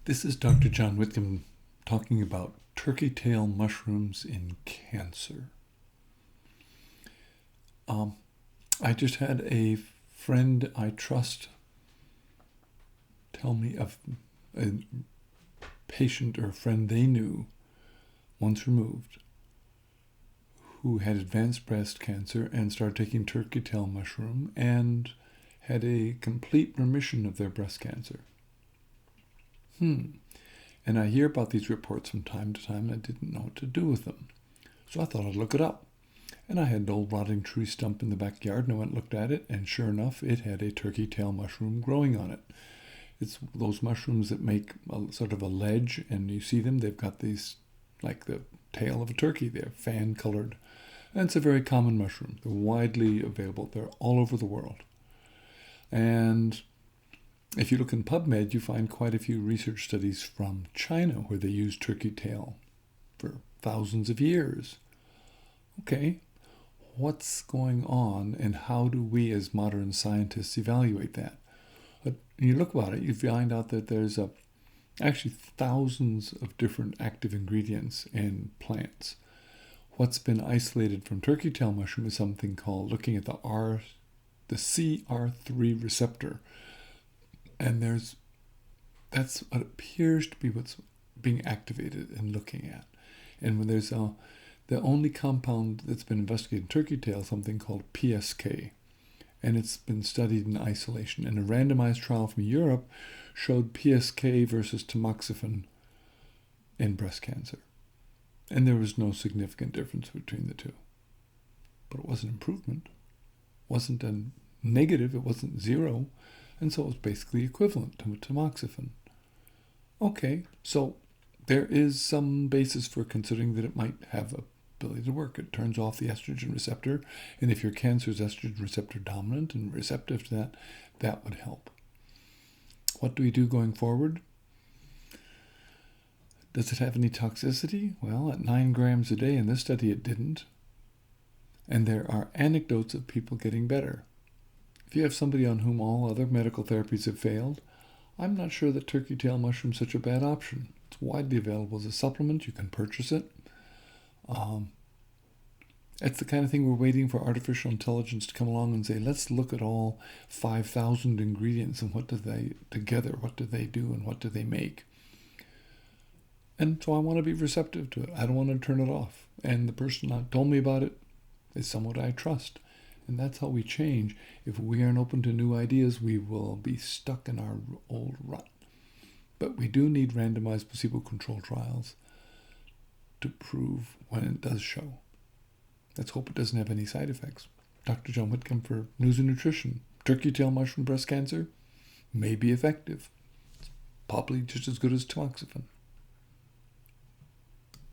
This is Dr. John Whitcomb talking about turkey tail mushrooms in cancer. I just had a friend I trust tell me of a patient or a friend they knew, once removed, who had advanced breast cancer and started taking turkey tail mushroom and had a complete remission of their breast cancer. And I hear about these reports from time to time, and I didn't know what to do with them. So I thought I'd look it up. And I had an old rotting tree stump in the backyard, and I went and looked at it, and sure enough, it had a turkey tail mushroom growing on it. It's those mushrooms that make a sort of a ledge, and you see them, they've got these, like the tail of a turkey. They're fan-colored. And it's a very common mushroom. They're widely available. They're all over the world. And if you look in PubMed, you find quite a few research studies from China where they use turkey tail for thousands of years. Okay, what's going on and how do we as modern scientists evaluate that? But when you look about it, you find out that there's actually thousands of different active ingredients in plants. What's been isolated from turkey tail mushroom is something called looking at the CR3 receptor. And that's what appears to be what's being activated and looking at. And when there's the only compound that's been investigated in turkey tail, something called PSK. And it's been studied in isolation. And a randomized trial from Europe showed PSK versus tamoxifen in breast cancer. And there was no significant difference between the two. But it was an improvement. It wasn't a negative, it wasn't zero. And so it was basically equivalent to tamoxifen. Okay, so there is some basis for considering that it might have a ability to work. It turns off the estrogen receptor, and if your cancer is estrogen receptor dominant and receptive to that, that would help. What do we do going forward? Does it have any toxicity? Well, at 9 grams a day in this study it didn't. And there are anecdotes of people getting better. If you have somebody on whom all other medical therapies have failed, I'm not sure that turkey tail mushroom is such a bad option. It's widely available as a supplement. You can purchase it. It's the kind of thing we're waiting for artificial intelligence to come along and say, let's look at all 5,000 ingredients and what do they do and what do they make. And so I want to be receptive to it. I don't want to turn it off. And the person that told me about it is someone I trust. And that's how we change. If we aren't open to new ideas, we will be stuck in our old rut. But we do need randomized placebo-controlled trials to prove when it does show. Let's hope it doesn't have any side effects. Dr. John Whitcomb for News and Nutrition. Turkey tail mushroom breast cancer may be effective. It's probably just as good as tamoxifen.